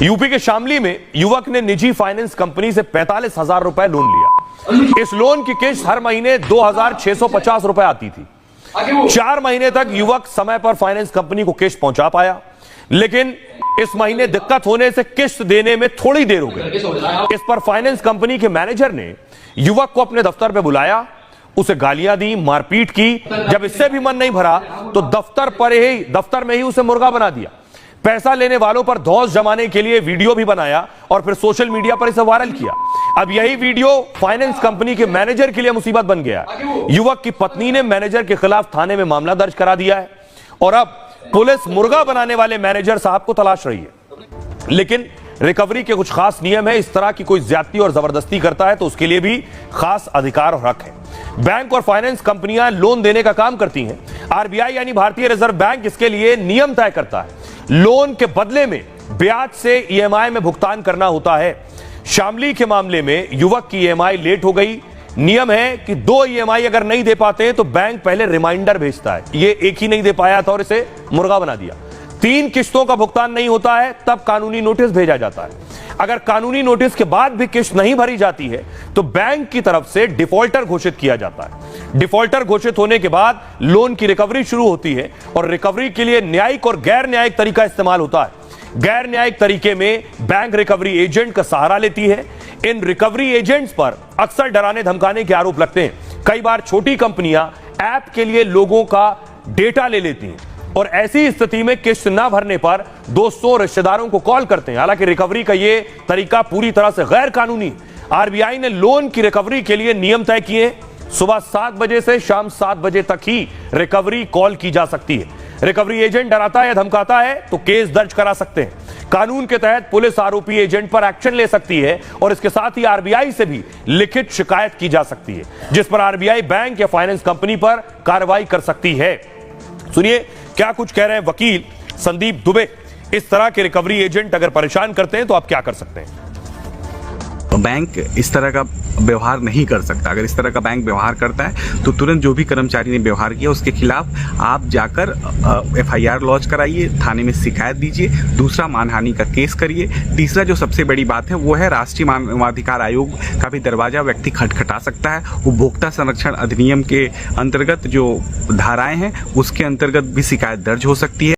UP के शामली में युवक ने निजी फाइनेंस कंपनी से 45,000 रुपए लोन लिया। इस लोन की किस्त हर महीने 2,650 रुपए आती थी। 4 महीने तक युवक समय पर फाइनेंस कंपनी को किस्त पहुंचा पाया, लेकिन इस महीने दिक्कत होने से किस्त देने में थोड़ी देर हो गई। इस पर फाइनेंस कंपनी के मैनेजर ने युवक को अपने दफ्तर पर बुलाया, उसे गालियां दी, मारपीट की। जब इससे भी मन नहीं भरा तो दफ्तर में ही उसे मुर्गा बना दिया। पैसा लेने वालों पर धौंस जमाने के लिए वीडियो भी बनाया और फिर सोशल मीडिया पर इसे वायरल किया। अब यही वीडियो फाइनेंस कंपनी के मैनेजर के लिए मुसीबत बन गया। युवक की पत्नी ने मैनेजर के खिलाफ थाने में मामला दर्ज करा दिया है और अब पुलिस मुर्गा बनाने वाले मैनेजर साहब को तलाश रही है। लेकिन रिकवरी के कुछ खास नियम है। इस तरह की कोई ज्यादती और जबरदस्ती करता है तो उसके लिए भी खास अधिकार और हक है। बैंक और फाइनेंस कंपनियां लोन देने का काम करती हैं। आरबीआई यानी भारतीय रिजर्व बैंक इसके लिए नियम तय करता है। लोन के बदले में ब्याज से ईएमआई में भुगतान करना होता है। शामली के मामले में युवक की ईएमआई लेट हो गई। नियम है कि 2 ईएमआई अगर नहीं दे पाते तो बैंक पहले रिमाइंडर भेजता है। ये एक ही नहीं दे पाया था और इसे मुर्गा बना दिया। 3 किस्तों का भुगतान नहीं होता है तब कानूनी नोटिस भेजा जाता है। अगर कानूनी नोटिस के बाद भी किस्त नहीं भरी जाती है तो बैंक की तरफ से डिफॉल्टर घोषित किया जाता है। डिफॉल्टर घोषित होने के बाद लोन की रिकवरी शुरू होती है और रिकवरी के लिए न्यायिक और गैर न्यायिक तरीका इस्तेमाल होता है। गैर न्यायिक तरीके में बैंक रिकवरी एजेंट का सहारा लेती है। इन रिकवरी एजेंट्स पर अक्सर डराने धमकाने के आरोप लगते हैं। कई बार छोटी कंपनियां ऐप के लिए लोगों का डेटा ले लेती हैं और ऐसी स्थिति में किस्त ना भरने पर दोस्तों रिश्तेदारों को कॉल करते हैं। हालांकि रिकवरी का यह तरीका पूरी तरह से गैर कानूनी। आरबीआई ने लोन की रिकवरी के लिए नियम तय किए। सुबह 7 बजे से शाम 7 बजे तक ही रिकवरी कॉल की जा सकती है। रिकवरी एजेंट डराता है या धमकाता है तो केस दर्ज करा सकते हैं। कानून के तहत पुलिस आरोपी एजेंट पर एक्शन ले सकती है और इसके साथ ही आरबीआई से भी लिखित शिकायत की जा सकती है, जिस पर आरबीआई बैंक या फाइनेंस कंपनी पर कार्रवाई कर सकती है। सुनिए क्या कुछ कह रहे हैं वकील संदीप दुबे। इस तरह के रिकवरी एजेंट अगर परेशान करते हैं तो आप क्या कर सकते हैं? बैंक इस तरह का व्यवहार नहीं कर सकता। अगर इस तरह का बैंक व्यवहार करता है तो तुरंत जो भी कर्मचारी ने व्यवहार किया उसके खिलाफ आप जाकर एफआईआर लॉन्च कराइए, थाने में शिकायत दीजिए। दूसरा, मानहानि का केस करिए। तीसरा, जो सबसे बड़ी बात है वो है राष्ट्रीय मानवाधिकार आयोग का भी दरवाजा व्यक्ति खटखटा सकता है। उपभोक्ता संरक्षण अधिनियम के अंतर्गत जो धाराएं हैं उसके अंतर्गत भी शिकायत दर्ज हो सकती है।